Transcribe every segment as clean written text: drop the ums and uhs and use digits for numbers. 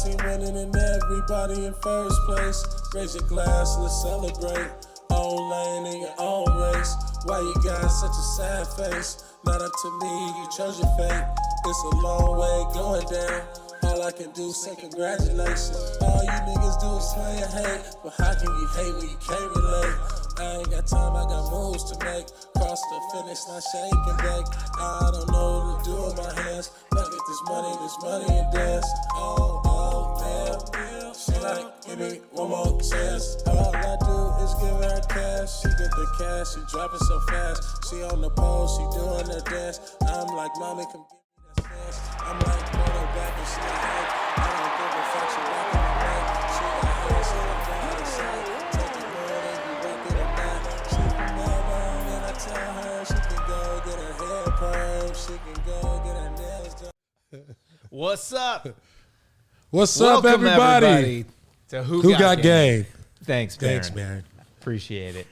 team winning and everybody in first place. Raise your glass, let's celebrate. Own lane in your own race. Why you got such a sad face? Not up to me, you chose your fate. It's a long way going down. All I can do is say congratulations. All you niggas do is play and hate. But how can you hate when you can't relate? I ain't got time, I got moves to make. Cross the finish, not shake and bake. I don't know what to do with my hands. Look at this money and dance. Oh, man. She like, give me one more chance. All I do is give her cash. She get the cash, she drop it so fast. She on the pole, she doing her dance. I'm like, mommy, come get me that snatch. I'm like, quarterback and she like, hey, I don't give a fuck, she rockin' the mic. She got hair, she don't drive the side. Take it more than you work it or not. She can Melbourne and I tell her she can go get her hair perm. She can go get her nails done. What's up? What's Welcome, up, everybody? To Who Got Game? Thanks, Baron. Thanks, man. Appreciate it.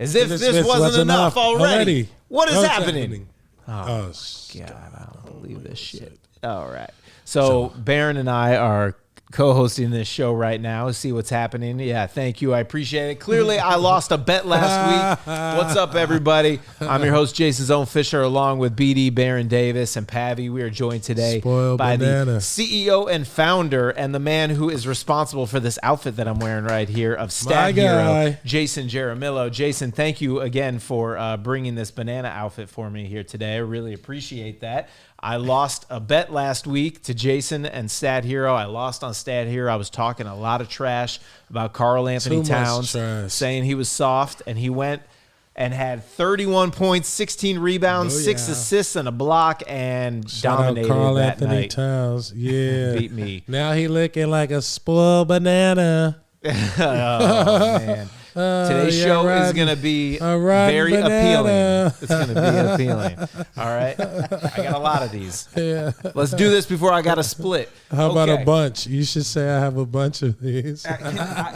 As if this wasn't enough already. What is What's happening? Oh, God, I don't believe this shit. All right. So Baron and I are co-hosting this show right now. See what's happening. Yeah, thank you. I appreciate it. Clearly, I lost a bet last week. What's up, everybody? I'm your host, Jason Zone Fisher, along with BD, Baron Davis, and Pavy. We are joined today by the CEO and founder and the man who is responsible for this outfit that I'm wearing right here of Stat Hero, Jason Jaramillo. Jason, thank you again for bringing this banana outfit for me here today. I really appreciate that. I lost a bet last week to Jason and Stat Hero. I lost on Stat Hero. I was talking a lot of trash about Karl Anthony Towns, saying he was soft, and he went and had 31 points, 16 rebounds, 6 assists, and a block, and dominated Karl that Anthony night. Towns, yeah, Beat me. Now he looking like a spoiled banana. Oh, man. Today's show is going to be very appealing. It's going to be appealing. All right? I got a lot of these. Yeah. Let's do this before I got to split. How about a bunch? You should say I have a bunch of these.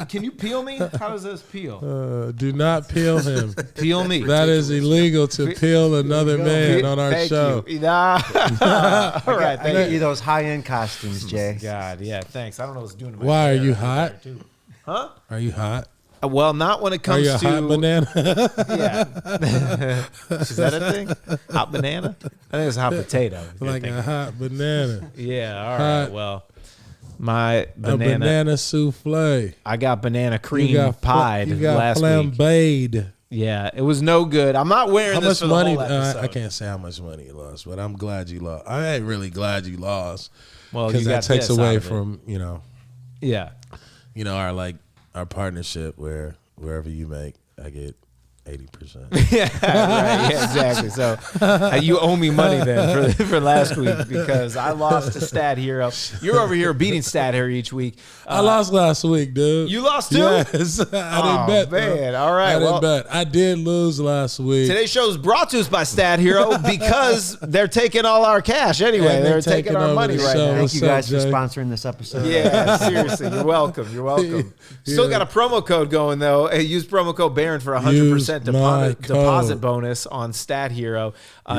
Can you peel me? How does this peel? Do not peel him. Peel me. That is illegal to peel another man on our show. You. All right. I get you those high-end costumes, Jay. God, yeah, thanks. I don't know what's doing to my Why? Are hair. you hot? Huh? Are you hot? Well, not when it comes to... Are you a hot banana? Yeah. Is that a thing? Hot banana? I think it's a hot potato. Like a hot banana. Yeah, all right. Well, my banana... A banana souffle. I got banana cream pied last week. Flambéed. Yeah, it was no good. I'm not wearing this for the whole episode. I can't say how much money you lost, but I'm glad you lost. I ain't really glad you lost. Well, because that takes away from, Yeah. Our partnership where wherever you make, I get 80%. Yeah, right. Yeah, exactly. So you owe me money then for last week because I lost to Stat Hero. You're over here beating Stat Hero each week. I lost last week, dude. You lost too? Yes. I didn't bet. Man. All right. I didn't bet. I did lose last week. Today's show is brought to us by Stat Hero because they're taking all our cash anyway. They're taking our money right now. Thank you guys for sponsoring this episode. Yeah, seriously. You're welcome. You're welcome. Still got a promo code going, though. Hey, use promo code Baron for 100% deposit bonus on Stat Hero,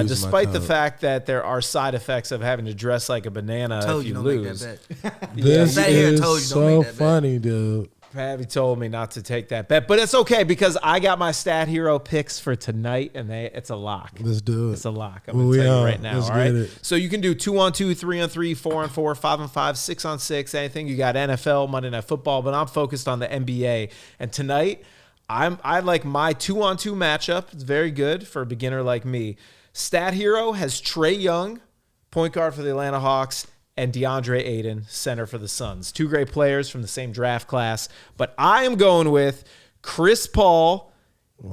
despite the fact that there are side effects of having to dress like a banana if you lose. This is so funny, dude. Pavy told me not to take that bet, but it's okay because I got my Stat Hero picks for tonight, and it's a lock. Let's do it. It's a lock. I'm going to tell you right now. Let's all right. It. So you can do 2-on-2, 3-on-3, 4-on-4, 5-on-5, 6-on-6, anything. You got NFL, Monday Night Football, but I'm focused on the NBA. And tonight, I like my 2-on-2 matchup. It's very good for a beginner like me. Stat Hero has Trae Young, point guard for the Atlanta Hawks, and DeAndre Ayton, center for the Suns. Two great players from the same draft class. But I am going with Chris Paul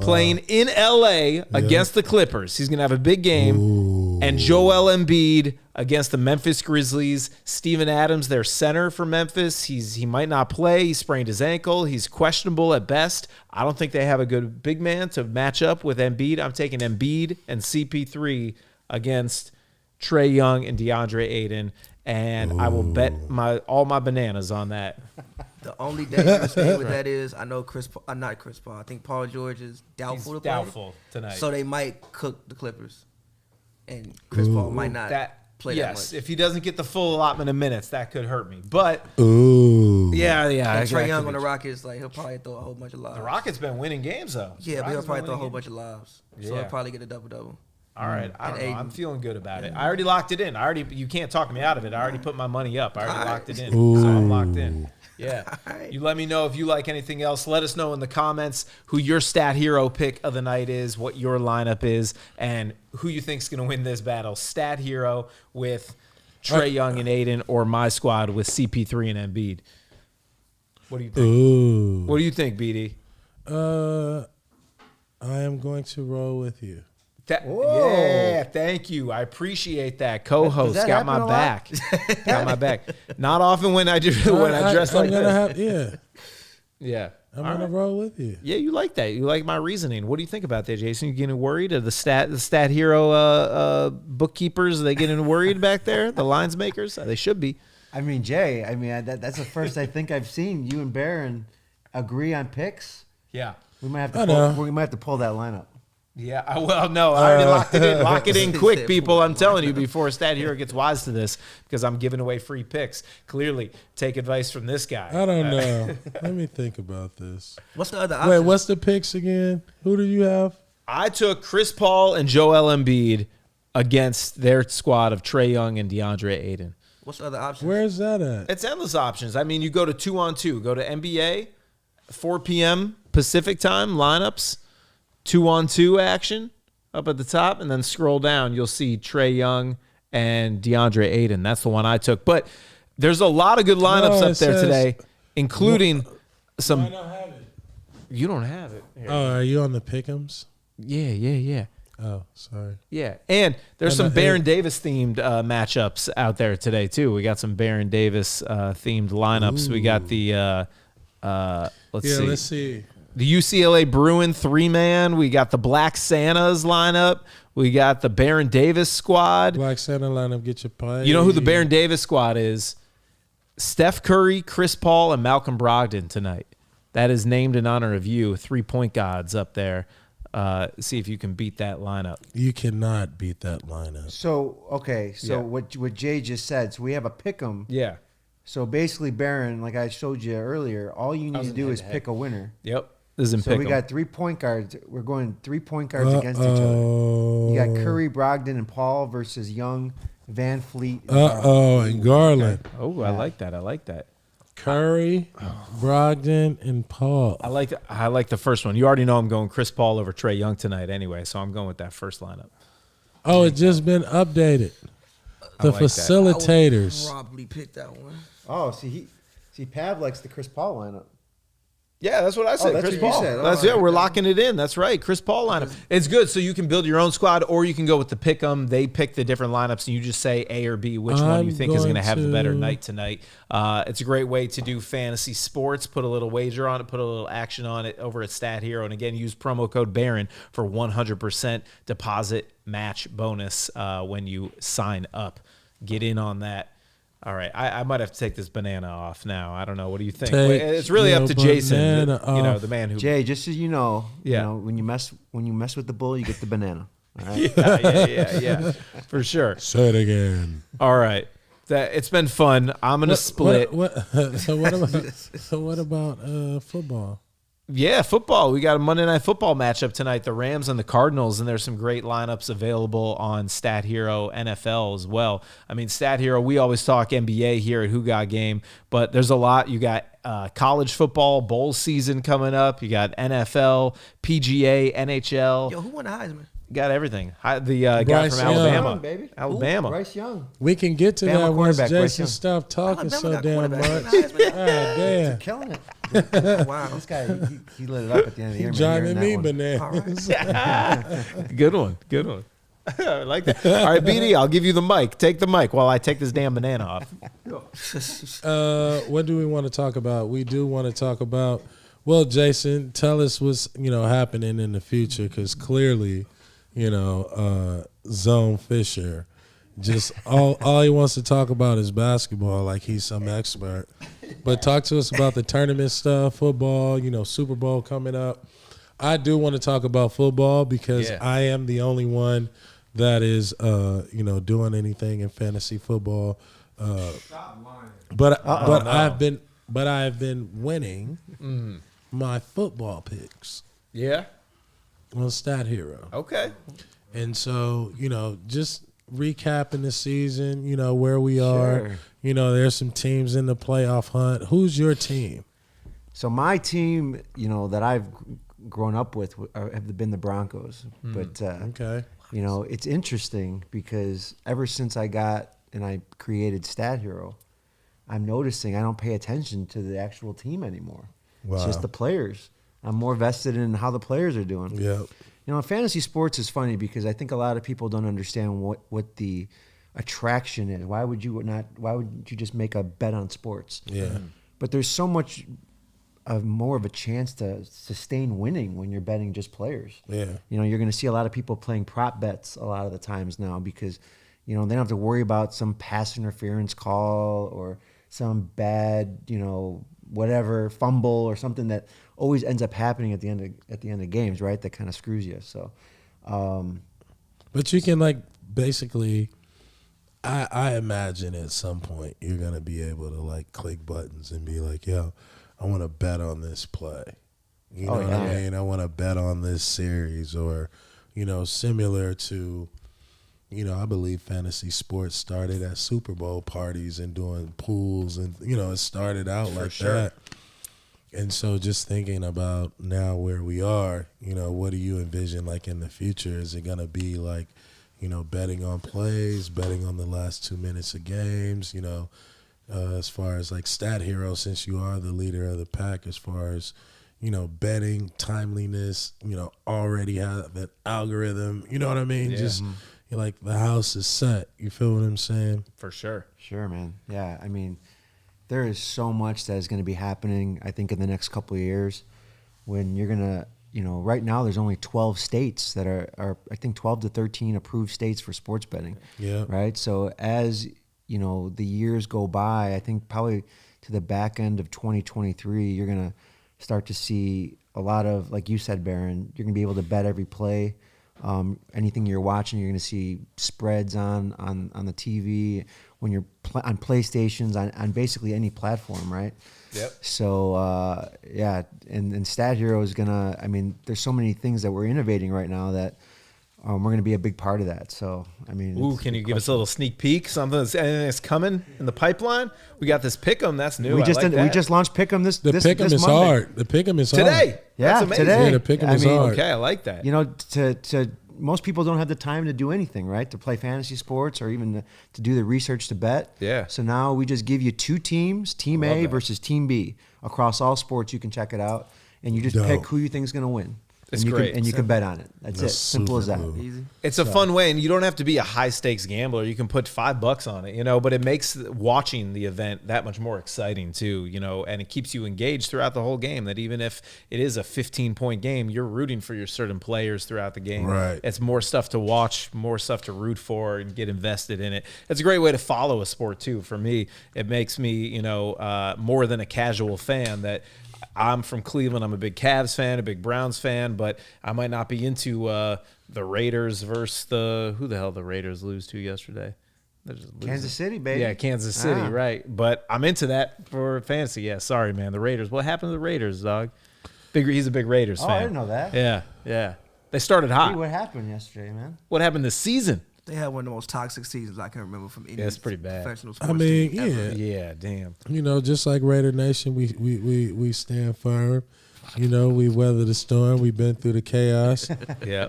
playing in L.A. against the Clippers. He's going to have a big game. Ooh. And Joel Embiid against the Memphis Grizzlies. Steven Adams, their center for Memphis. He might not play. He sprained his ankle. He's questionable at best. I don't think they have a good big man to match up with Embiid. I'm taking Embiid and CP3 against Trae Young and DeAndre Ayton. And I will bet all my bananas on that. The only dangerous thing with that is I know not Chris Paul. I think Paul George is doubtful to play. Doubtful tonight. So they might cook the Clippers, and Chris Paul might not. play that Yes, much. if he doesn't get the full allotment of minutes, that could hurt me. But Ooh. yeah. And Trae Young could on the be- Rockets, like he'll probably throw a whole bunch of lobs. The Rockets been winning games though. Yeah, but he'll probably throw a whole bunch of lobs. So Yeah. he'll probably get a double-double. All right, I don't know. Aiden. I'm feeling good about it. I already locked it in. You can't talk me out of it. I already put my money up. I already locked it in, so I'm locked in. Yeah. You let me know if you like anything else. Let us know in the comments who your stat hero pick of the night is, what your lineup is, and who you think's going to win this battle. Stat hero with Trae Young and Aiden, or my squad with CP3 and Embiid. What do you think? Ooh. What do you think, BD? I am going to roll with you. Yeah, thank you. I appreciate that. Co-host Does that got happen my a lot? back. Got my back. Not often when I do when I dress I'm like gonna this. have Yeah. I'm gonna roll with you. Yeah, you like that. You like my reasoning. What do you think about that, Jason? You getting worried? Are the stat hero bookkeepers, are they getting worried back there? The lines makers? They should be. I mean, Jay. I mean, that's the first I think I've seen you and Baron agree on picks. Yeah. We might have I to. know. We might have to pull that lineup. Yeah, I already locked it in. Lock it in quick, people. I'm telling you, before Stat Hero gets wise to this, because I'm giving away free picks. Clearly, take advice from this guy. I don't know. Let me think about this. What's the other option? Wait, what's the picks again? Who do you have? I took Chris Paul and Joel Embiid against their squad of Trae Young and DeAndre Ayton. What's the other option? Where is that at? It's endless options. I mean, you go to 2-on-2. Go to NBA, 4 p.m. Pacific time lineups. 2-on-2 action up at the top, and then scroll down. You'll see Trae Young and DeAndre Ayton. That's the one I took. But there's a lot of good lineups No, up there says- today, including some. I don't have it. You don't have it. Here. Oh, are you on the pick'ems? Yeah. Oh, sorry. Yeah, and there's some Baron Davis themed matchups out there today too. We got some Baron Davis themed lineups. We got the Let's see. the UCLA Bruin 3-man. We got the Black Santas lineup. We got the Baron Davis squad. Black Santa lineup, get your play. You know who the Baron Davis squad is? Steph Curry, Chris Paul, and Malcolm Brogdon tonight. That is named in honor of you. 3-point gods up there. See if you can beat that lineup. You cannot beat that lineup. So okay, Yeah. what Jay just said. So we have a pick 'em. Yeah. So basically, Baron, like I showed you earlier, all you need was to in do is head-to-head. pick a winner. Yep. This is in So pick we 'em. got 3-point guards. We're going 3-point guards against each other. You got Curry, Brogdon, and Paul versus Young, Van Fleet. And Garland. And Garland. Oh, I like that. I like that. Curry, Brogdon, and Paul. I like the first one. You already know I'm going Chris Paul over Trae Young tonight anyway, so I'm going with that first lineup. Oh, it just been updated. The like that. facilitators. Probably pick that one. Oh, see, Pav likes the Chris Paul lineup. Yeah, that's what I said. that's Chris what you Paul. said. That's Oh, We're locking it in. That's right. Chris Paul lineup. It's good. So you can build your own squad, or you can go with the pick 'em. They pick the different lineups, and you just say A or B, which one you think is going to have the better night tonight. It's a great way to do fantasy sports. Put a little wager on it. Put a little action on it over at Stat Hero. And again, use promo code Baron for 100% deposit match bonus when you sign up. Get in on that. All right, I might have to take this banana off now. I don't know. What do you think? Take It's really up to your Jason, banana off. the man who. Jay, just so you know, Yeah. when you mess with the bull, you get the banana. All right. Yeah, for sure. Say it again. All right, it's been fun. I'm gonna split. So what about football? Yeah, football. We got a Monday Night Football matchup tonight, the Rams and the Cardinals, and there's some great lineups available on Stat Hero NFL as well. I mean, Stat Hero, we always talk NBA here at Who Got Game, but there's a lot. You got college football, bowl season coming up. You got NFL, PGA, NHL. Yo, who won the Heisman? Got everything. The guy Bryce from Young. Alabama. Young, baby. Alabama. Bryce Young. We can get to Bama that once quarterback, Bryce Jason Young. stopped talking Alabama so got damn quarterback. much. Heisman. Ah, damn. Killing it. Wow. This guy, he lit it up at the end of the year. man. Driving Hearing me that one. bananas. Good one. I like that. All right, BD, I'll give you the mic. Take the mic while I take this damn banana off. What do we want to talk about? We do want to talk about. Well, Jason, tell us what's happening in the future, because clearly, Zone Fisher, just all he wants to talk about is basketball, like he's some expert. But talk to us about the tournament stuff, football. Super Bowl coming up. I do want to talk about football because Yeah. I am the only one that is, doing anything in fantasy football. But I've been winning my football picks Yeah. on Stat Hero. Okay. And so, just recapping the season, where we are. There's some teams in the playoff hunt. Who's your team? So my team, that I've grown up with have been the Broncos. But, Okay. it's interesting because ever since I created Stat Hero, I'm noticing I don't pay attention to the actual team anymore. Wow. It's just the players. I'm more vested in how the players are doing. Yep. Fantasy sports is funny because I think a lot of people don't understand what the attraction is. Why would you just make a bet on sports? Yeah. But there's so much more of a chance to sustain winning when you're betting just players. Yeah. You're going to see a lot of people playing prop bets a lot of the times now because, they don't have to worry about some pass interference call or some bad, whatever fumble or something that always ends up happening at the end of games, right? That kind of screws you. So, But you can basically, I imagine at some point you're gonna be able to click buttons and be like, yo, I want to bet on this play. You know what I mean? I want to bet on this series or, similar to, I believe fantasy sports started at Super Bowl parties and doing pools and, it started out like that. And so just thinking about now where we are, what do you envision in the future? Is it going to be betting on plays, betting on the last 2 minutes of games, as far as Stat Hero, since you are the leader of the pack, as far as, betting, timeliness, already have that algorithm, you know what I mean? Yeah. Just the house is set. You feel what I'm saying? For sure. sure, man. Yeah, I mean, there is so much that is going to be happening, I think, in the next couple of years when you're going to, right now there's only 12 states that are I think 12 to 13 approved states for sports betting. Yeah. Right? So as, the years go by, I think probably to the back end of 2023, you're going to start to see a lot of, like you said, Baron, you're going to be able to bet every play. Anything you're watching, you're going to see spreads on the TV when you're on PlayStations, on basically any platform, right? Yep. So, and Stat Hero is going to, there's so many things that we're innovating right now that we're going to be a big part of that. So, Ooh, can you give us a little sneak peek? Anything that's coming in the pipeline? We got this Pick'em. That's new. We just launched Pick'em this Pick'em is Monday. hard. The Pick'em is hard. Today. Yeah, That's amazing. today. Yeah, the Pick'em is hard. Okay, I like that. To most people don't have the time to do anything, right? To play fantasy sports or even to do the research to bet. Yeah. So now we just give you two teams, Team A versus Team B. Across all sports, you can check it out. And you just Dope. pick who you think is going to win. It's and you great. Can, and you can bet on it. That's it. Simple as that. super cool. Easy. It's a fun way, and you don't have to be a high stakes gambler. You can put $5 on it, but it makes watching the event that much more exciting too, and it keeps you engaged throughout the whole game. That even if it is a 15-point game, you're rooting for your certain players throughout the game. Right. It's more stuff to watch, more stuff to root for, and get invested in it. It's a great way to follow a sport too. For me, it makes me, more than a casual fan. That I'm from Cleveland. I'm a big Cavs fan, a big Browns fan, but I might not be into the Raiders versus who the hell the Raiders lose to yesterday? They're just losing. Kansas City, baby. Yeah, Kansas City, right. But I'm into that for fantasy. Yeah, sorry, man. The Raiders. What happened to the Raiders, dog? He's a big Raiders fan. I didn't know that. Yeah. They started hot. Hey, what happened yesterday, man? What happened this season? They had one of the most toxic seasons I can remember from any it's pretty bad. professional sports I mean, team ever. Yeah, damn. Just like Raider Nation, we stand firm. We weather the storm. We've been through the chaos. Yeah.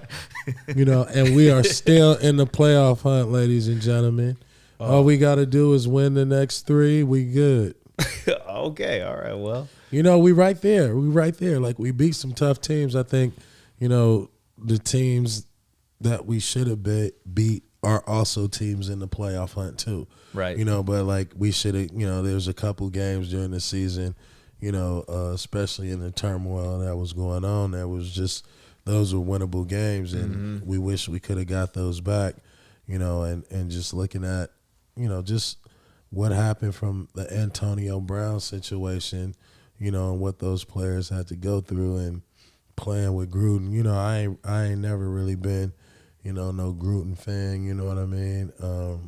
And we are still in the playoff hunt, ladies and gentlemen. All we got to do is win the next 3. We good. Okay, all right, well. We right there. We right there. We beat some tough teams. I think, the teams that we should have beat are also teams in the playoff hunt too. Right. But we should have, there's a couple games during the season, especially in the turmoil that was going on, those were winnable games, and we wish we could have got those back, and just looking at, just what happened from the Antonio Brown situation, and what those players had to go through and playing with Gruden. I ain't never really been, no Gruden fan, you know what I mean?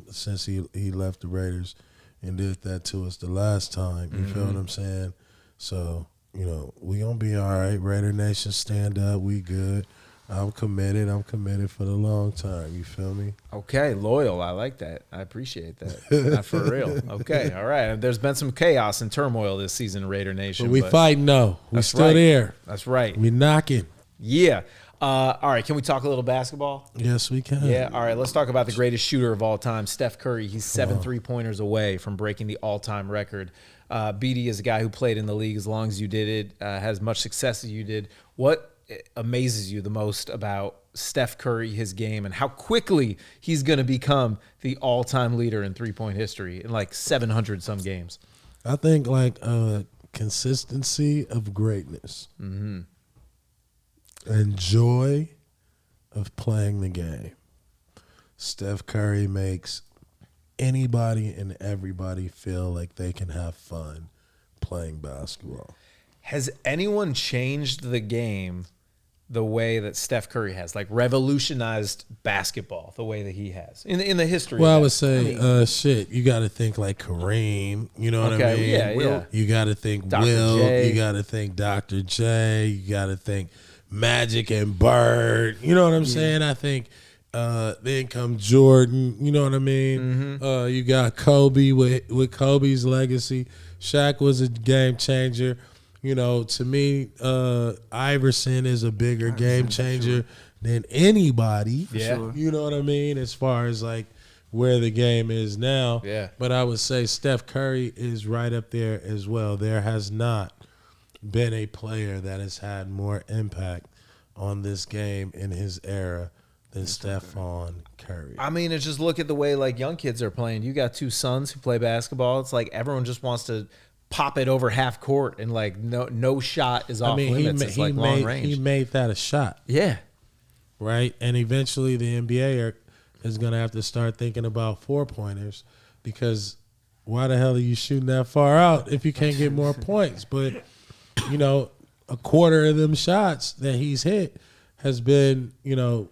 Since he left the Raiders and did that to us the last time, you feel what I'm saying? So, we going to be all right. Raider Nation, stand up. We good. I'm committed for the long time. You feel me? Okay, loyal. I like that. I appreciate that. Not for real. Okay, all right. There's been some chaos and turmoil this season, Raider Nation. But we fighting, though. We still there. That's right. We knocking. Yeah. All right, can we talk a little basketball? Yes, we can. Yeah, all right, let's talk about the greatest shooter of all time, Steph Curry. He's 7 3-pointers away from breaking the all-time record. BD is a guy who played in the league as long as you did it, has as much success as you did. What amazes you the most about Steph Curry, his game, and how quickly he's going to become the all-time leader in three-point history in like 700-some games? I think like consistency of greatness. Mm-hmm. And joy of playing the game. Steph Curry makes anybody and everybody feel like they can have fun playing basketball. Has anyone changed the game the way that Steph Curry has, like revolutionized basketball the way that he has in the history? Well, I would say, you got to think like Kareem. You know what I mean? Yeah. You got to think Dr. Will. J. You got to think Dr. J. You got to think Magic and Bird. You know what I'm saying? I think then come Jordan. You know what I mean? You got Kobe with Kobe's legacy. Shaq was a game changer. To me, Iverson is a bigger game changer than anybody. Yeah. Sure. You know what I mean? As far as like where the game is now. Yeah. But I would say Steph Curry is right up there as well. There has not been a player that has had more impact on this game in his era than Stephon Curry. I mean, it's just look at the way like young kids are playing. You got two sons who play basketball. It's like everyone just wants to pop it over half court and like no shot is off limits. It's like long range. He made that a shot. Yeah. Right? And eventually the NBA is going to have to start thinking about 4-pointers because why the hell are you shooting that far out if you can't get more points? But, a quarter of them shots that he's hit has been,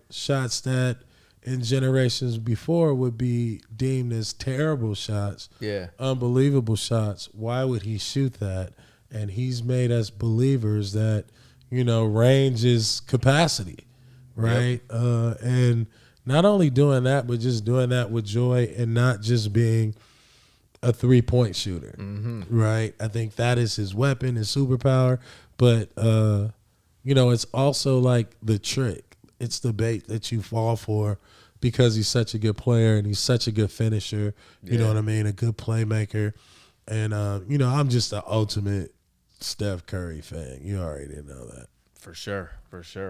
shots that in generations before would be deemed as terrible shots. Yeah. Unbelievable shots. Why would he shoot that? And he's made us believers that, range is capacity, right? Yep. And not only doing that, but just doing that with joy and not just being a 3-point shooter, right? I think that is his weapon, his superpower. But, it's also like the trick. It's the bait that you fall for because he's such a good player and he's such a good finisher. You know what I mean? A good playmaker. And, I'm just the ultimate Steph Curry fan. You already know that. For sure.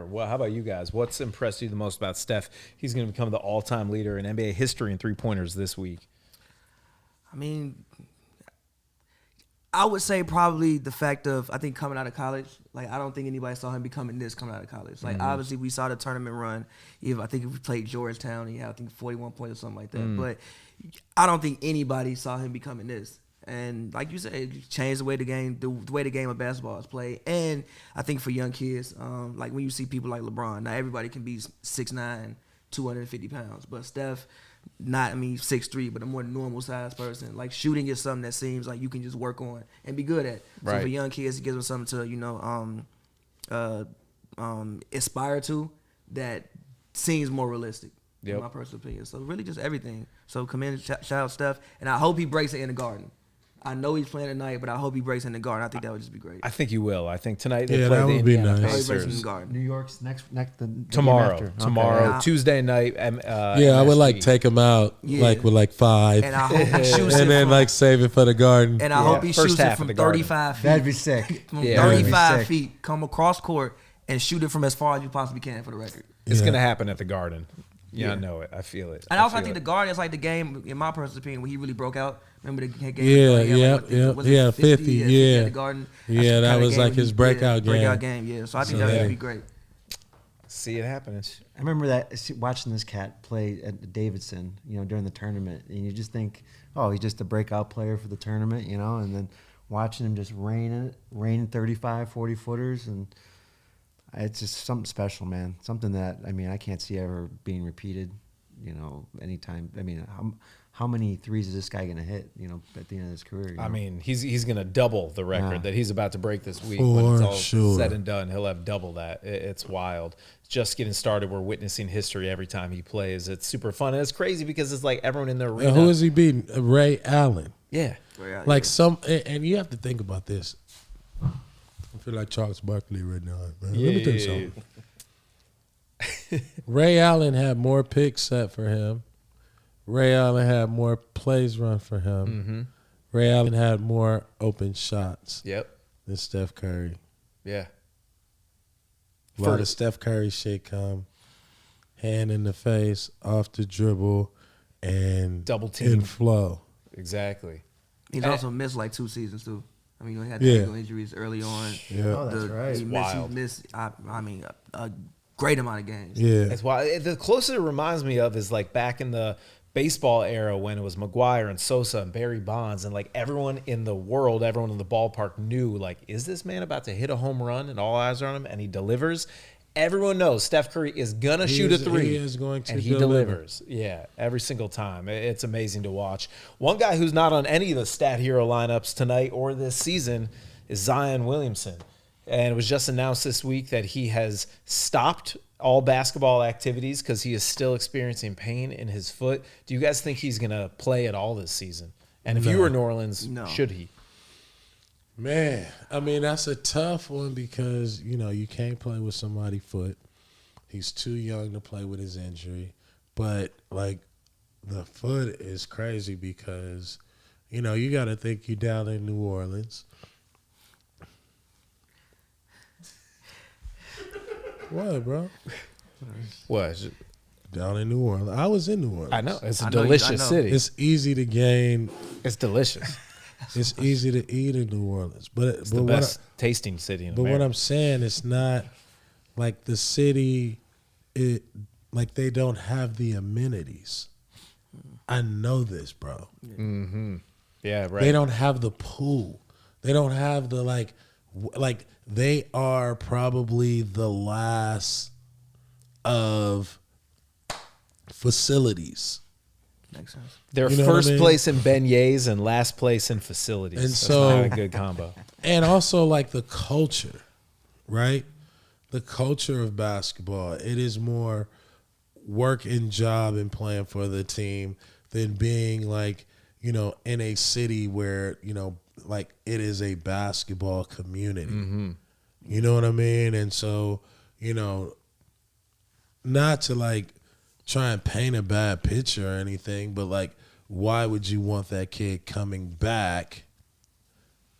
Well, how about you guys? What's impressed you the most about Steph? He's going to become the all-time leader in NBA history in three-pointers this week. I mean, I would say probably the fact of, I think, coming out of college. Like, I don't think anybody saw him becoming this coming out of college. Like, obviously, we saw the tournament run. I think if we played Georgetown, he had, 41 points or something like that. But I don't think anybody saw him becoming this. And like you said, it changed the way the game of basketball is played. And I think for young kids, like when you see people like LeBron, not everybody can be 6'9", 250 pounds. But Steph, 6'3", but a more normal size person. Like shooting is something that seems like you can just work on and be good at. Right. So for young kids, it gives them something to aspire to that seems more realistic. Yep. In my personal opinion. So really just everything. So commend, shout out Steph, and I hope he breaks it in the Garden. I know he's playing tonight, but I hope he breaks in the Garden. I think that would just be great. I think he will. I think tonight they play that the would be Indiana nice. I hope he breaks in Pacers. the Garden. New York's next the Tomorrow, game after. tomorrow, Okay. Tuesday night. I would like take him out with 5, And I hope he shoots it and then from, save it for the Garden. and I hope he First shoots it half of from the Garden. 35 feet. That'd be sick. From Yeah. 35 sick. feet, come across court and shoot it from as far as you possibly can for the record. It's Yeah. going to happen at the Garden. Yeah, I know it. I feel it. And also, I feel think the it. Garden is like the game, in my personal opinion, when he really broke out. Remember the game? He had 50, at the Garden. Yeah, That's the that kinda was game like his breakout game. Breakout game, yeah. So I think So, that yeah. would be great. See it happening. I remember watching this cat play at Davidson, during the tournament, and you just think, oh, he's just a breakout player for the tournament, and then watching him just raining 35, 40 footers, and It's just something special, man. Something that, I mean, I can't see ever being repeated, you know, anytime. I mean, how many threes is this guy going to hit, you know, at the end of his career? I mean, he's going to double the record Yeah. that he's about to break this week. For When it's all sure. said and done, he'll have double that. It's wild. Just getting started. We're witnessing history every time he plays. It's super fun. And it's crazy because it's like everyone in the arena. And who is he beating? Ray Allen. Yeah. Like and you have to think about this. I feel like Charles Barkley right now, man. Let me tell you something. Ray Allen had more picks set for him. Ray Allen had more plays run for him. Mm-hmm. Ray Allen had more open shots Yep. than Steph Curry. Yeah. A lot of Steph Curry shit come hand in the face, off the dribble, and Double team. in flow. Exactly. He's also missed like 2 seasons too. I mean, he had Yeah. ankle injuries early on. Yeah. Oh, that's right. He wild. missed I mean, a great amount of games. Yeah. That's why the closest it reminds me of is like back in the baseball era when it was McGuire and Sosa and Barry Bonds, and like everyone in the world, everyone in the ballpark knew, like, is this man about to hit a home run? And all eyes are on him, and he delivers. Everyone knows Steph Curry is gonna shoot a three. He is going to and he deliver. delivers. Yeah, every single time. It's amazing to watch. One guy who's not on any of the Stat Hero lineups tonight or this season is Zion Williamson. And it was just announced this week that he has stopped all basketball activities because he is still experiencing pain in his foot. Do you guys think he's going to play at all this season? And if you No. were New Orleans, No. should he? Man, I mean, that's a tough one because, you know, you can't play with somebody's foot. He's too young to play with his injury. But, like, the foot is crazy because, you know, you got to think you down in New Orleans. What, bro? What? Down in New Orleans. I was in New Orleans. I know. It's a I know you- delicious I know. city. It's easy to gain. It's delicious. It's easy to eat in New Orleans. But It's the best tasting city in But America. what I'm saying, it's not like the city, like they don't have the amenities. I know this, bro. Yeah, right. They don't have the pool. They don't have the like they are probably the last of facilities. Makes sense. They're You know what I first mean? place in beignets and last place in facilities. And That's so- not a good combo. And also like the culture, right? The culture of basketball. It is more work and job and playing for the team than being like, you know, in a city where, you know, like it is a basketball community. You know what I mean? And so, you know, not to like try and paint a bad picture or anything, but like, why would you want that kid coming back?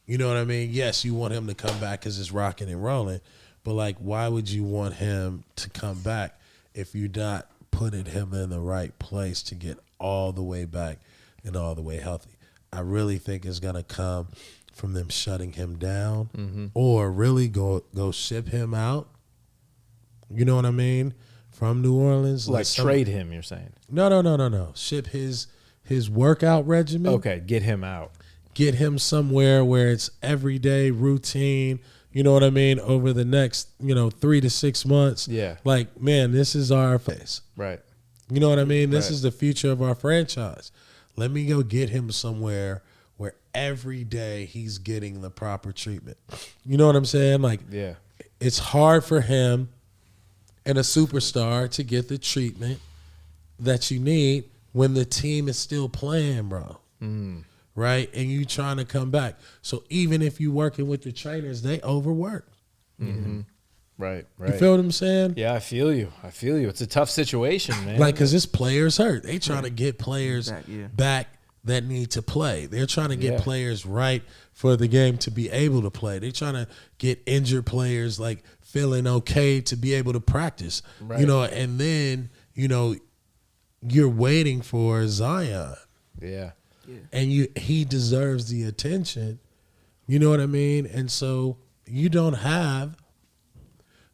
You know what I mean? Yes, you want him to come back because it's rocking and rolling, but like, why would you want him to come back if you're not putting him in the right place to get all the way back and all the way healthy? I really think it's gonna come from them shutting him down, or really go ship him out. You know what I mean? From New Orleans, Like some- trade him, you're saying. No. Ship his workout regimen. Okay, get him out. Get him somewhere where it's everyday routine. You know what I mean? Over the next, 3 to 6 months. Yeah. Like, man, this is our face. Right. You know what I mean? This Right. is the future of our franchise. Let me go get him somewhere where every day he's getting the proper treatment. You know what I'm saying? Like, Yeah. it's hard for him and a superstar to get the treatment that you need when the team is still playing, bro. Right? And you trying to come back. So even if you working with the trainers, they overwork. Right. You feel what I'm saying? Yeah, I feel you. It's a tough situation, man. Like, because this players hurt. They trying to get players back that need to play. They're trying to get Yeah. players right for the game to be able to play. They're trying to get injured players like feeling okay to be able to practice. Right. And then, you're waiting for Zion. Yeah. And he deserves the attention. You know what I mean? And so you don't have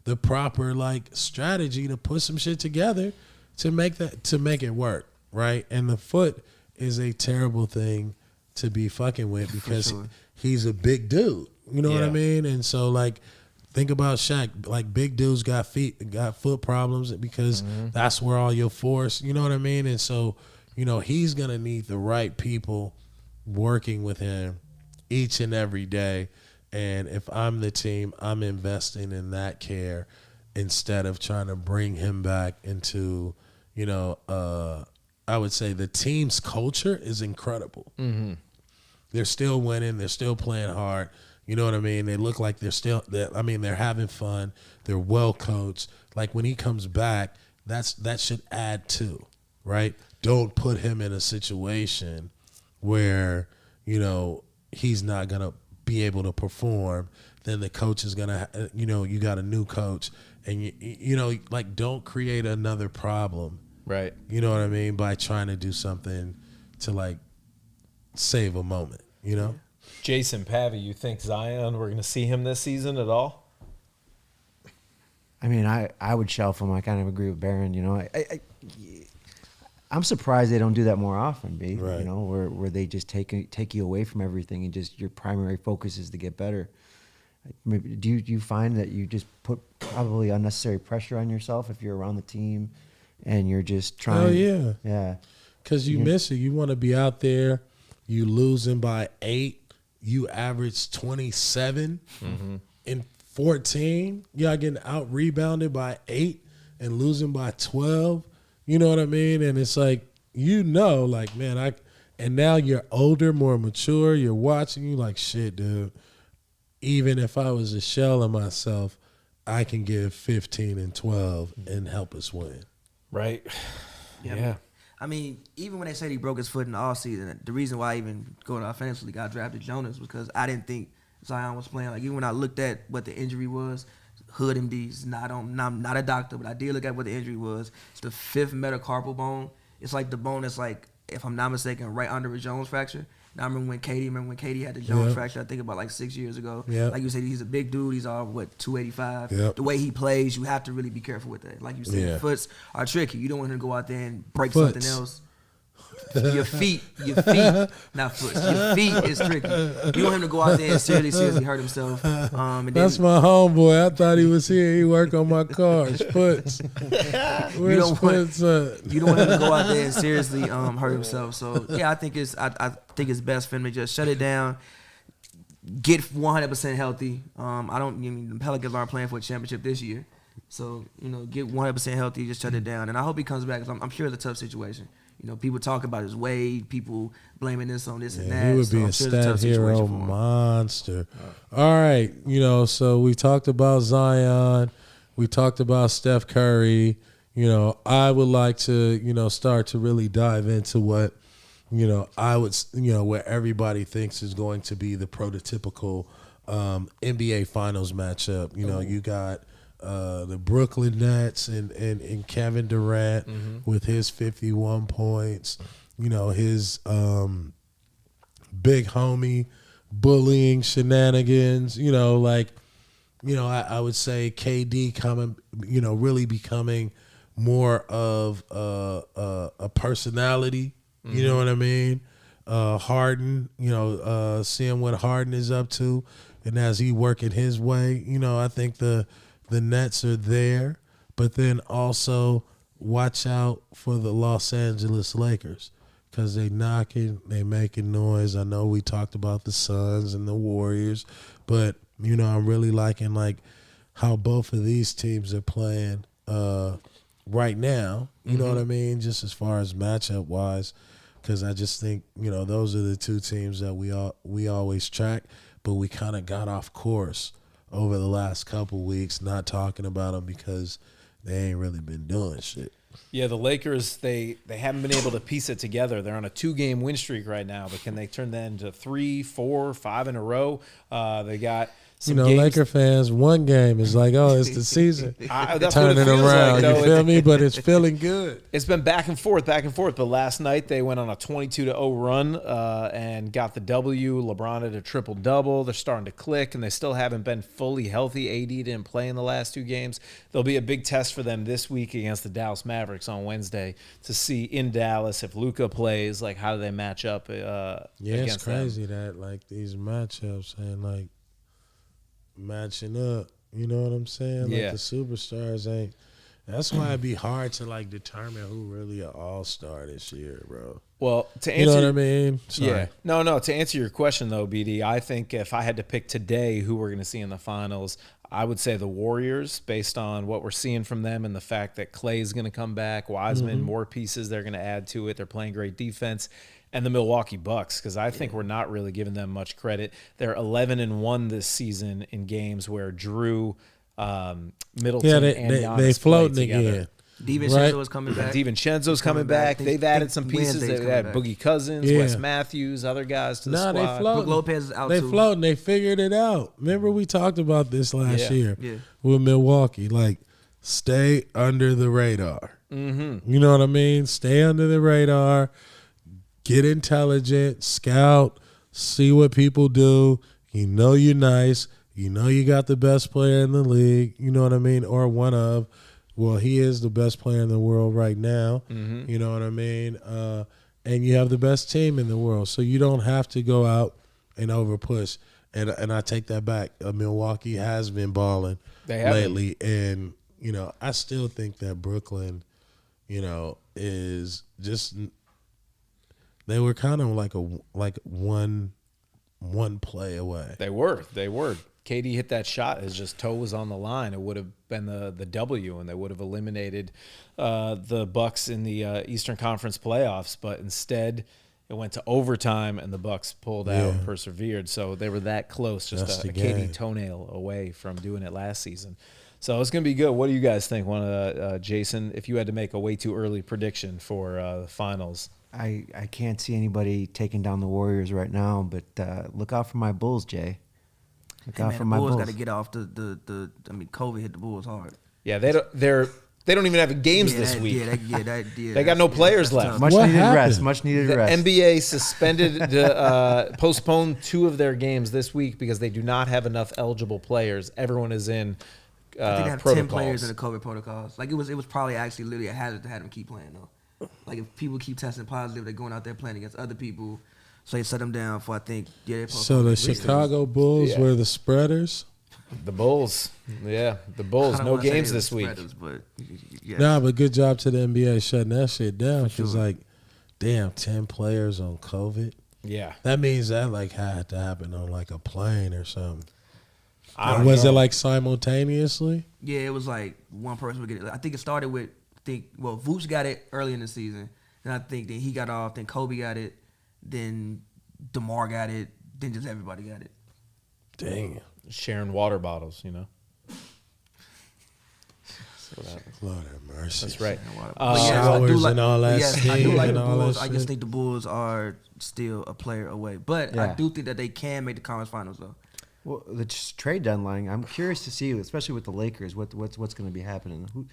the proper strategy to put some shit together to make it work, right? And the foot is a terrible thing to be fucking with because sure. he's a big dude. You know what I Yeah. mean? And so Think about Shaq. Like, big dudes got foot problems because that's where all your force, you know what I mean? And so, he's going to need the right people working with him each and every day. And if I'm the team, I'm investing in that care instead of trying to bring him back into, I would say the team's culture is incredible. Mm-hmm. They're still winning. They're still playing hard. You know what I mean? They look like they're having fun. They're well coached. Like, when he comes back, that should add to, right? Don't put him in a situation where, he's not going to be able to perform. Then the coach is going to, you got a new coach. And, don't create another problem. Right. You know what I mean? By trying to do something to, like, save a moment, Jason, Pavy, you think Zion, we're going to see him this season at all? I mean, I would shelf him. I kind of agree with Barron. I'm surprised they don't do that more often, B. Right. Where they just take you away from everything and just your primary focus is to get better. Maybe, do you find that you just put probably unnecessary pressure on yourself if you're around the team and you're just trying? Oh, yeah. Yeah. Because you miss it. You want to be out there. You losing by 8. You average 27 in 14. Y'all getting out rebounded by 8 and losing by 12. You know what I mean? And it's like, like, man, and now you're older, more mature. You're watching. You like, shit, dude. Even if I was a shell of myself, I can give 15 and 12 and help us win. Right. Yeah. I mean, even when they said he broke his foot in the offseason, the reason why I even going offensively got drafted Jonas was because I didn't think Zion was playing. Like, even when I looked at what the injury was, Hood MD's I'm not a doctor, but I did look at what the injury was. It's the 5th metacarpal bone. It's like the bone that's, like, if I'm not mistaken, right under a Jones fracture. Now, I remember when Katie had the Jones fracture, I think about like 6 years ago. Yep. Like you said, he's a big dude. He's all, 285. Yep. The way he plays, you have to really be careful with that. Like you said, foots are tricky. You don't want him to go out there and break something else. Your feet, not foots. Your feet is tricky. You want him to go out there and seriously hurt himself. That's my homeboy. I thought he was here. He worked on my cars. Foots. You don't want him to go out there and seriously hurt himself. So yeah, I think it's best for him to just shut it down. Get 100% healthy. The Pelicans aren't playing for a championship this year, so get 100% healthy. Just shut it down, and I hope he comes back. Cause I'm sure it's a tough situation. People talk about his weight, people blaming this on this and that. He would be a stat hero monster. All right, so we talked about Zion. We talked about Steph Curry. I would like to, start to really dive into what, I would, where everybody thinks is going to be the prototypical NBA Finals matchup. You got the Brooklyn Nets and Kevin Durant with his 51 points, his big homie bullying shenanigans, I would say KD coming, really becoming more of a personality, you know what I mean? Harden, seeing what Harden is up to and as he working his way, I think the Nets are there, but then also watch out for the Los Angeles Lakers because they making noise. I know we talked about the Suns and the Warriors, but, I'm really liking, like, how both of these teams are playing right now, you know what I mean, just as far as matchup-wise, because I just think, those are the two teams that we always track, but we kind of got off course over the last couple weeks, not talking about them because they ain't really been doing shit. Yeah, the Lakers, they haven't been able to piece it together. They're on a 2-game win streak right now, but can they turn that into 3, 4, 5 in a row? They got some games. Laker fans, one game is like, oh, it's the season. That's turning what it feels around. like, though. You feel me? But it's feeling good. It's been back and forth. But last night they went on a 22-0 run and got the W. LeBron had a triple-double. They're starting to click, and they still haven't been fully healthy. AD didn't play in the last 2 games. There'll be a big test for them this week against the Dallas Mavericks on Wednesday to see in Dallas if Luka plays, like how do they match up against it's crazy them. that, like, these matchups and, like, matching up, You know what I'm saying? Yeah. Like the superstars ain't. That's why it'd be hard to like determine who really an all-star this year, bro. Well, to answer, You know what I mean? Sorry. Yeah. No. To answer your question though, BD, I think if I had to pick today who we're going to see in the finals, I would say the Warriors, based on what we're seeing from them and the fact that Clay's going to come back, Wiseman, more pieces they're going to add to it. They're playing great defense. And the Milwaukee Bucks, because I think we're not really giving them much credit. They're 11-1 this season in games where Drew, Middleton, and Giannis they floating played together. again. DiVincenzo is coming back. DiVincenzo's coming back. They've added some pieces. Wednesday's They've had coming back. Boogie Cousins, Yeah. Wes Matthews, other guys to the Nah, squad. they floating. Brook Lopez is out They too. floating. They figured it out. Remember we talked about this last year Yeah. with Milwaukee. Like, stay under the radar. Mm-hmm. You know what I mean? Stay under the radar. Get intelligent. Scout. See what people do. You know you're nice. You know you got the best player in the league. You know what I mean? Or one of. Well, he is the best player in the world right now. Mm-hmm. You know what I mean? And you have the best team in the world. So you don't have to go out and overpush. And I take that back. Milwaukee has been balling They have lately. And, you know, I still think that Brooklyn, you know, is just – they were kind of like one play away. They were. KD hit that shot. His just toe was on the line. It would have been the W, and they would have eliminated the Bucks in the Eastern Conference playoffs. But instead, it went to overtime, and the Bucks pulled out and persevered. So they were that close, just a KD toenail away from doing it last season. So it's going to be good. What do you guys think? Jason, if you had to make a way too early prediction for the finals? I can't see anybody taking down the Warriors right now, but look out for my Bulls, Jay. Look out Man, for the my Bulls Bulls. got to get off the. I mean, COVID hit the Bulls hard. Yeah, they don't even have games this week. They got no players left. Much What needed happened? rest. Much needed The rest. NBA suspended, postponed 2 of their games this week because they do not have enough eligible players. Everyone is in I think they have protocols. 10 players in the COVID protocols. Like it was probably actually literally a hazard to have them keep playing though. Like if people keep testing positive, they're going out there playing against other people. So they shut them down for I think So the Chicago Bulls were the spreaders? The Bulls, the Bulls. No games this week. But yes. Nah, but good job to the NBA shutting that shit down. Because, like, damn, 10 players on COVID. Yeah, That means that, like, had to happen on, like, a plane or something. was it, like, simultaneously? Yeah, it was like one person would get it. I think it started with Vooch got it early in the season. Then I think then he got off. Then Kobe got it. Then DeMar got it. Then just everybody got it. Damn. sharing water bottles. Lord have mercy. That's right. Showers and all that Yes, I do steam like and the all Bulls. that I just shit. think the Bulls are still a player away. But I Yeah. do think that they can make the conference finals though. Well, the trade deadline, I'm curious to see, especially with the Lakers, what's going to be happening. Who's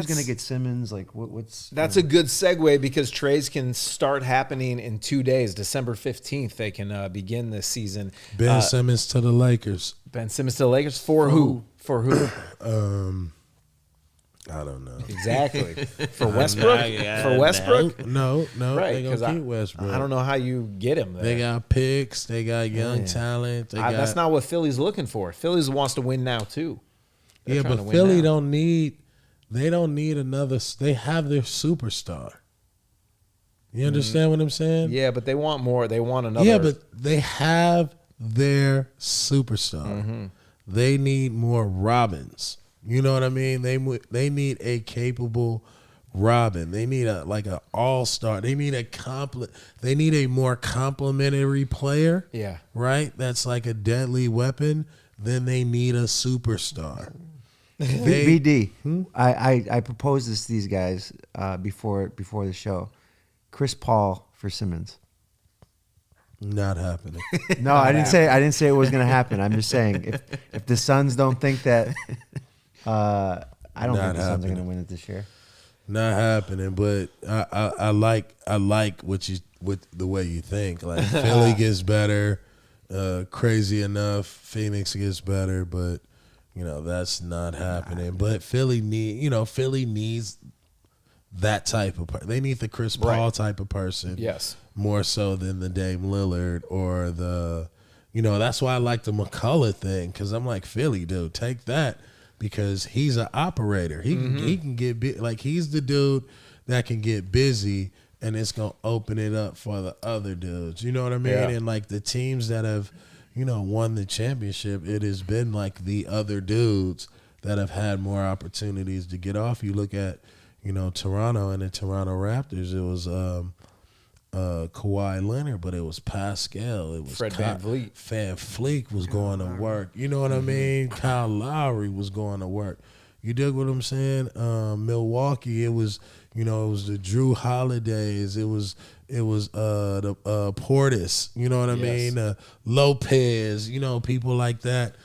going to get Simmons? Like, what's That's a good segue because trades can start happening in 2 days. December 15th, they can begin this season. Ben Simmons to the Lakers. Ben Simmons to the Lakers for who? For who? I don't know. Exactly. For Westbrook? For Westbrook? No, Right. they Because gonna keep Westbrook. I don't know how you get him there. They got picks. They got young talent. They got, That's not what Philly's looking for. Philly's wants to win now too. They're trying to but win Philly now. don't need. They don't need another. They have their superstar. You understand what I'm saying? Yeah, but they want more. They want another. Yeah, but they have their superstar. They need more Robins. You know what I mean? They need a capable Robin. They need an all-star. They need They need a more complementary player. Yeah. Right? That's like a deadly weapon. Then they need a superstar. They- BD. I proposed this to these guys before the show. Chris Paul for Simmons. Not happening. No, I didn't say it was going to happen. I'm just saying if the Suns don't think that, I don't think the Suns are going to win it this year. Not happening, but I like what the way you think. Like Philly gets better, crazy enough. Phoenix gets better, but that's not happening. But Philly needs that type of person. They need the Chris Paul type of person. Yes. More so than the Dame Lillard or the, that's why I like the McCullough thing, because I'm like, Philly, dude, take that. because he's an operator. He can get like he's the dude that can get busy, and it's gonna open it up for the other dudes. You know what I mean? Yeah. And like the teams that have, won the championship, it has been like the other dudes that have had more opportunities to get off. You look at, Toronto and the Toronto Raptors. It was Kawhi Leonard, but it was Pascal. It was Fred VanVleet. Van Fleet was going to work. You know what I mean? Kyle Lowry was going to work. You dig what I'm saying? Milwaukee, it was the Drew Holidays. It was the Portis. You know what I mean? Lopez. People like that.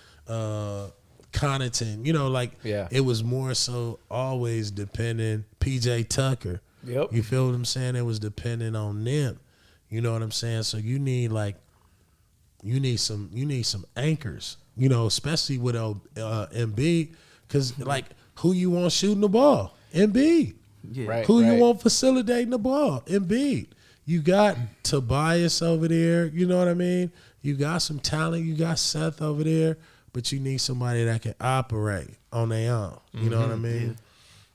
Connaughton. It was more so always dependent. PJ Tucker. Yep. You feel what I'm saying? It was dependent on them. You know what I'm saying? So you need some anchors. Especially with Embiid, because who you want shooting the ball? Embiid. Yeah. Right. Who you want facilitating the ball? Embiid. You got Tobias over there. You know what I mean? You got some talent. You got Seth over there, but you need somebody that can operate on their own. You know what I mean? Yeah.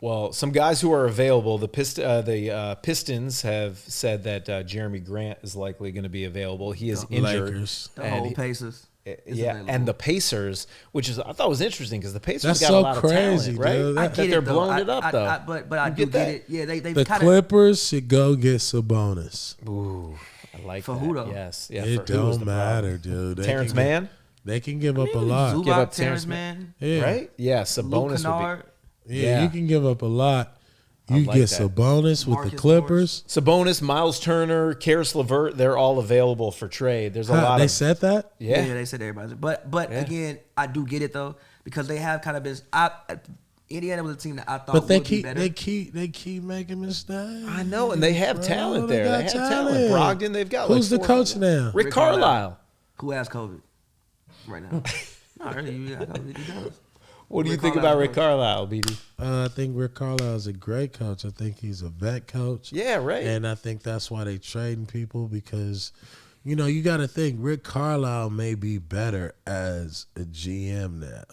Well, some guys who are available, the Pistons have said that Jeremy Grant is likely going to be available. He is injured. Lakers. The whole Pacers. Yeah, and the Pacers, which I thought was interesting because the Pacers That's got so a lot crazy, of talent, dude. right? I That get they're it, though. blowing it up, though. But I do get it. Yeah, they've The kind of. Clippers should go get Sabonis. Ooh, I like For that. who, though? Yes. Yeah, It for who is don't the matter, problem? dude. Terrence Mann, They can give up a lot. Give up Zubac, Terrence Terrence Mann. Mann, Yeah. right? Yeah, Luke Sabonis Kennard. Yeah, you can give up a lot. I You like get that. Sabonis with Marcus the Clippers. Sabonis, Miles Turner, Karis LeVert, they're all available for trade. There's a lot They of said that? yeah. They said everybody. But Yeah. again, I do get it though because they have kind of been. Indiana was a team that I thought But they would be better. they keep making mistakes. I know, and they have Bro, talent they there. got They have talent. Brogdon, they've got Who's like the 4 coach now? Rick Carlisle. Who has COVID right now? No, really, I don't think he does. What do you Rick think Carlisle about Rick coach. Carlisle, BD? I think Rick Carlisle is a great coach. I think he's a vet coach. Yeah, right. And I think that's why they trading people because, you got to think Rick Carlisle may be better as a GM now.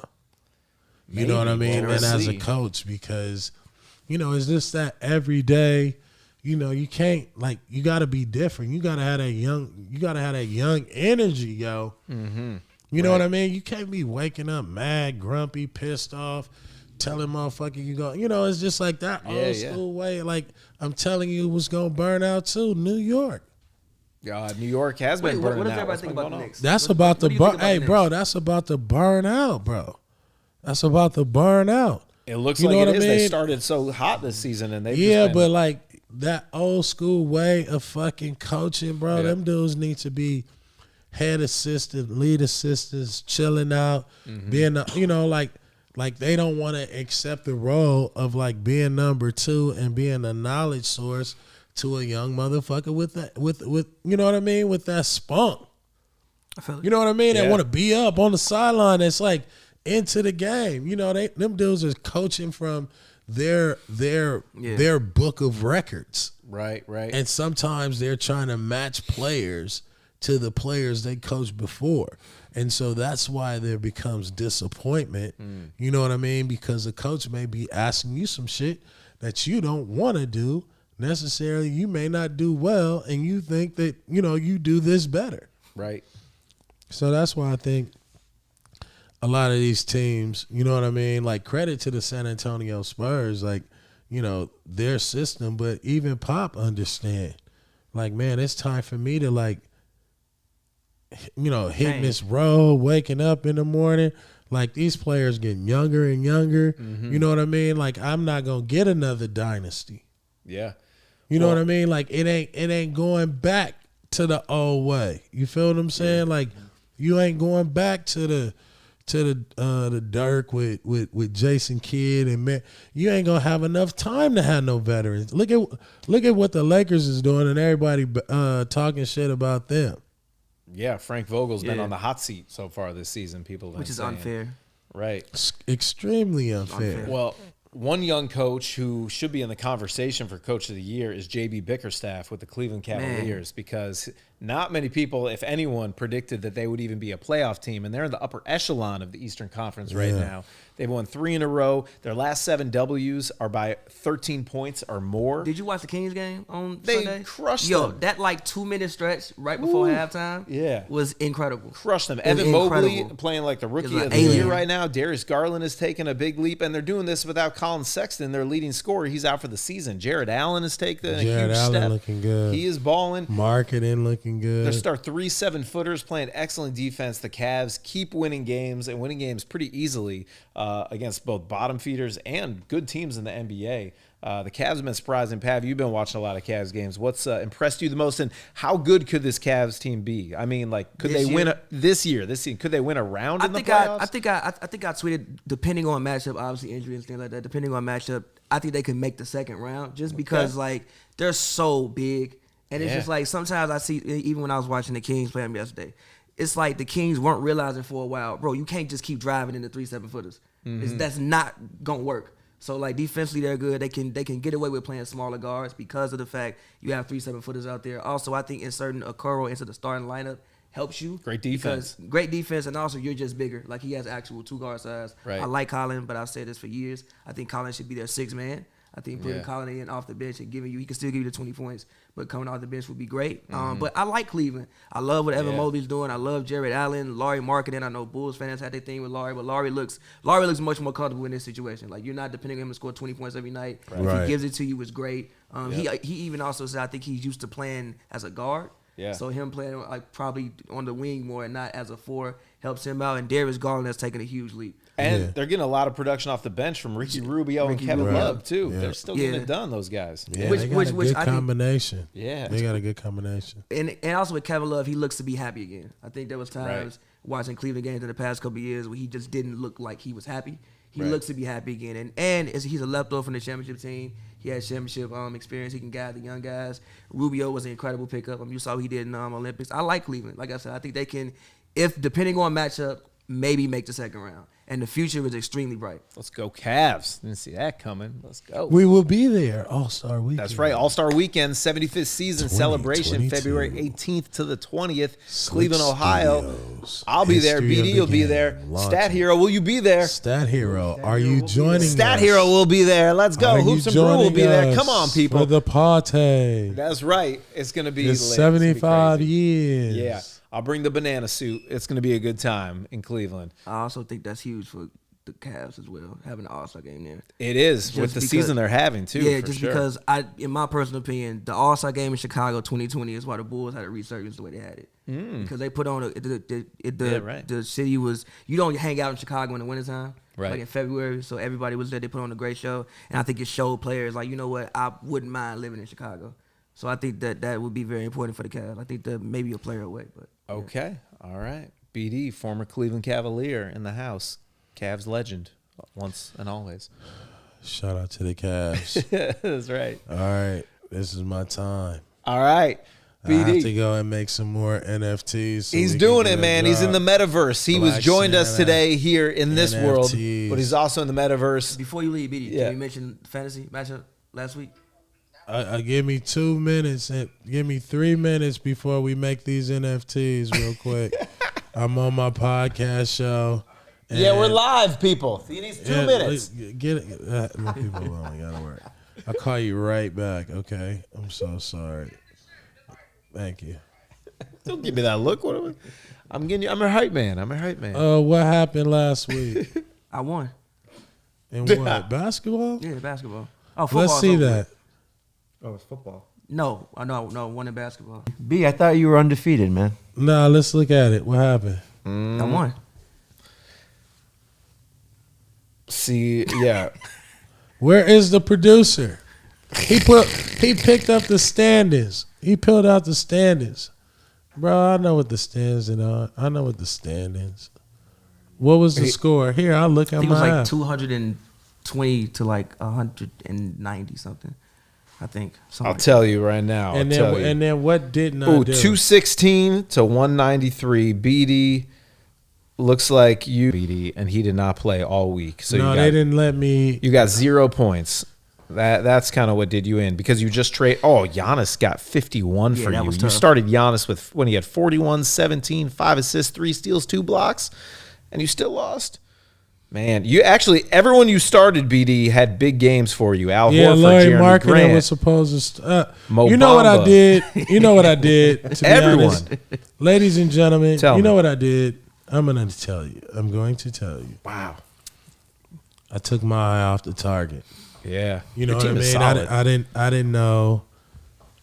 You know what I Maybe. mean? Well, And we'll as a see. coach because, it's just that every day, you can't you got to be different. You got to have that young energy, yo. Mm-hmm. You know what I mean? You can't be waking up mad, grumpy, pissed off, telling motherfucker you go. It's just like that old school way. Like I'm telling you, it was gonna burn out too. New York. New York has been What burning does out. everybody What's think been about the going on? Knicks? That's What- about what to do you think burn. about Hey, the bro, Knicks? that's about to burn out, bro. That's about to burn out. It looks You like know it what I is. They mean? started so hot this season, and they Yeah, just but been, like that old school way of fucking coaching, bro. Yeah. Them dudes need to be head assistant, lead assistants, chilling out, being, like they don't want to accept the role of like being number 2 and being a knowledge source to a young motherfucker with that, with you know what I mean, with that spunk. I feel it. You know what I mean? Yeah. They want to be up on the sideline. It's like into the game. Them dudes are coaching from their book of records. right. And sometimes they're trying to match players to the players they coached before. And so that's why there becomes disappointment. You know what I mean? Because the coach may be asking you some shit that you don't want to do necessarily. You may not do well, and you think that, you do this better. Right. So that's why I think a lot of these teams, you know what I mean? Like credit to the San Antonio Spurs, like, their system, but even Pop understand. Like, man, it's time for me to hitting this road, waking up in the morning. Like these players getting younger and younger. You know what I mean? Like I'm not gonna get another dynasty. Yeah. You know what I mean? Like it ain't going back to the old way. You feel what I'm saying? Like you ain't going back to the Dirk with Jason Kidd and man. You ain't gonna have enough time to have no veterans. Look at what the Lakers is doing and everybody talking shit about them. Yeah, Frank Vogel's been Yeah. on the hot seat so far this season. People have been which is saying. unfair. Right. It's extremely unfair. Well, one young coach who should be in the conversation for Coach of the Year is JB Bickerstaff with the Cleveland Cavaliers because not many people, if anyone, predicted that they would even be a playoff team, and they're in the upper echelon of the Eastern Conference right now. They've won 3 in a row. Their last 7 W's are by 13 points or more. Did you watch the Kings game on They Sunday? crushed Yo, them. that like 2-minute stretch right before halftime was incredible. Crushed them. It was Evan Mobley incredible. playing like the rookie an of the year alien. right now. Darius Garland has taken a big leap, and they're doing this without Colin Sexton, their leading scorer. He's out for the season. Jared Allen has taken a huge step. Looking good. He is balling. Marketing looking good. Their star 3 7-footers playing excellent defense. The Cavs keep winning games and winning games pretty easily against both bottom feeders and good teams in the NBA. The Cavs have been surprising. Pav, you've been watching a lot of Cavs games. What's impressed you the most, and how good could this Cavs team be? I mean, like, could This they year? win this year? This season, could they win a round in the I playoffs? think I tweeted, depending on matchup, obviously injury and things like that. Depending on matchup, I think they could make the second round just because like they're so big, and it's just like sometimes I see, even when I was watching the Kings play them yesterday, it's like the Kings weren't realizing for a while, bro, you can't just keep driving into 3 7-footers. That's not gonna work. So like defensively they're good. They can get away with playing smaller guards because of the fact you have 3 7-footers out there. Also, I think inserting Okoro into the starting lineup helps you. Great defense. Because great defense, and also you're just bigger. Like he has actual 2-guard size. Right. I like Colin, but I've said this for years. I think Colin should be their 6th man. I think putting Colin in off the bench and giving you, he can still give you the 20 points, but coming off the bench would be great. But I like Cleveland. I love what Evan Mobley's doing. I love Jared Allen, Laurie Marketing. I know Bulls fans had their thing with Laurie, but Laurie looks much more comfortable in this situation. Like you're not depending on him to score 20 points every night. If he gives it to you, it's great. He even also said I think he's used to playing as a guard. Yeah. So him playing like probably on the wing more and not as a 4 helps him out. And Darius Garland has taken a huge leap. And they're getting a lot of production off the bench from Ricky Rubio and Kevin Love too. They're still getting it done, those guys. Yeah, Which- they got which- a which good I think- combination. Yeah. They got a good combination. And also with Kevin Love, he looks to be happy again. I think there was times watching Cleveland games in the past couple of years where he just didn't look like he was happy. He looks to be happy again. And he's a leftover from the championship team. He has championship experience. He can guide the young guys. Rubio was an incredible pickup. You saw what he did in Olympics. I like Cleveland. Like I said, I think they can, if depending on matchup, maybe make the second round. And the future is extremely bright. Let's go Cavs. Didn't see that coming. Let's go. We will be there All-Star Weekend. That's right. All-Star Weekend, 75th season celebration, 2022. February 18th to the 20th, SLiC Cleveland, Ohio. Studios. I'll be there. History of BD the will be game. there. Launching. Stat Hero, will you be there? Stat Hero, are you joining Stat us? Hero will be there. Let's go. Are you Hoops and Brew will joining be there. us Come on, people. For the party. That's right. It's going to be It's lit. It's gonna be 75 crazy. years. Yeah. I'll bring the banana suit. It's going to be a good time in Cleveland. I also think that's huge for the Cavs as well, having an All-Star game there. It is Just with the because- season they're having, too. Yeah, for just sure. because in my personal opinion, the All-Star game in Chicago 2020 is why the Bulls had a resurgence the way they had it. Because they put on the city was, you don't hang out in Chicago in the wintertime, like in February, so everybody was there. They put on a great show, and I think it showed players like, you know what, I wouldn't mind living in Chicago. So I think that would be very important for the Cavs. I think that maybe a player away, but yeah. Okay. All right. BD, former Cleveland Cavalier in the house. Cavs legend, once and always. Shout out to the Cavs. That's right. All right, this is my time. All right. I have to BD. go and make some more NFTs. so He's we can doing get it, a man. He's in the drop. metaverse. He was Black joined us Santa, today here in this world, NFTs. but he's also in the metaverse. Before you leave, BD, Yeah. can you mention fantasy matchup last week? Give me 2 minutes and give me 3 minutes before we make these NFTs real quick. I'm on my podcast show. Yeah, we're and- live, people. He needs 2 Yeah, minutes. Get it. Let people alone. I gotta work. I'll call you right back. Okay. I'm so sorry. Thank you. Don't give me that look. What am I- I'm getting you. I'm a hype man. What happened last week? I won. And what? Basketball? Yeah, basketball. Oh, football. Let's see that. Oh, it's football. No, one in basketball. B, I thought you were undefeated, man. Nah, let's look at it. What happened? I won. See, yeah. Where is the producer? He picked up the standings. He peeled out the standings. Bro, I know what the standings are. I know what the standings. What was the score? Here, I'll look I at think it was my like app. 220 to like 190 something. I think. I'll tell you right now. And then what didn't I Ooh, do? 216 to 193. BD looks like you, BD, and he did not play all week. So No, you got, they didn't let me. You got 0 points. That's kind of what did you in because you just trade. Oh, Giannis got 51 for that you. was You tough. started Giannis when he had 41, 17, 5 assists, 3 steals, 2 blocks, and you still lost. Man, you actually everyone you started, BD, had big games for you. Al Yeah, Horford, Larry Jeremy Marketing Grant, was supposed to. Mo You know what I Bamba. did? You know what I did? To be Everyone. honest, ladies and gentlemen, Tell you know me. what I did? I'm going to tell you. I'm going to tell you. Wow. I took my eye off the target. Yeah. You know Your what I team is mean? solid. I didn't know.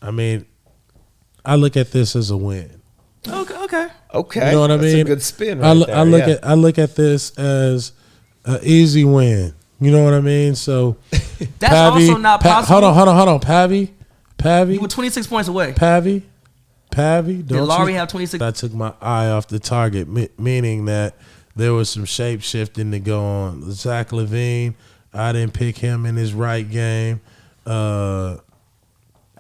I mean, I look at this as a win. Okay. Okay. You know what I That's mean? a good spin I right look there. I look at this as an easy win. You know what I mean? So That's also not possible. Hold on. Pavy. You were 26 points away. Pavy. Don't Did Laurie you- have 26? I took my eye off the target, meaning that there was some shape shifting to go on. Zach LaVine, I didn't pick him in his right game. I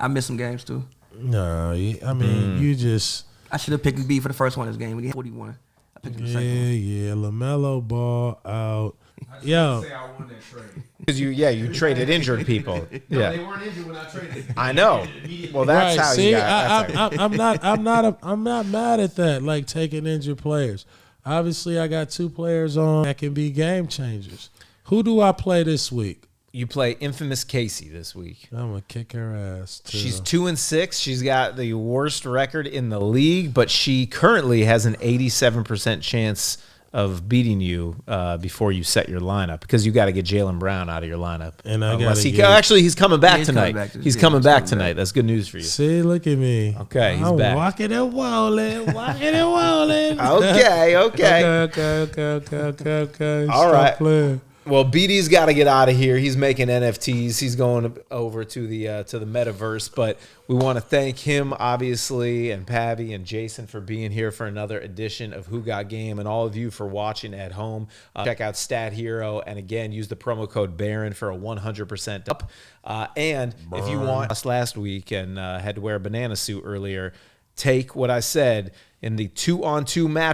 missed some games too. No, I mean you just I should have picked B for the first one of this game. We had 41. I picked him the second one. yeah. LaMelo Ball out. Yo, I won that trade. Because you traded injured people. They Yeah. weren't injured when I traded. I know. Well, that's right? how See, you got. That's how I'm not mad at that. Like taking injured players. Obviously, I got 2 players on that can be game changers. Who do I play this week? You play infamous Casey this week. I'm gonna kick her ass too. She's 2-6. She's got the worst record in the league, but she currently has an 87% chance of beating you before you set your lineup because you got to get Jaylen Brown out of your lineup. And I Unless gotta he, get- actually, he's coming back He's coming tonight. back. He's Yeah, coming he's back coming tonight. back. That's good news for you. See, look at me. Okay, he's I'm back. walking and rolling. Okay. Okay. All Stop right. playing. Well, BD's got to get out of here. He's making NFTs. He's going over to the metaverse. But we want to thank him, obviously, and Pavy and Jason for being here for another edition of Who Got Game, and all of you for watching at home. Check out Stat Hero, and again, use the promo code Baron for a 100% up. And if you want us last week and had to wear a banana suit earlier, take what I said in the 2-on-2 match.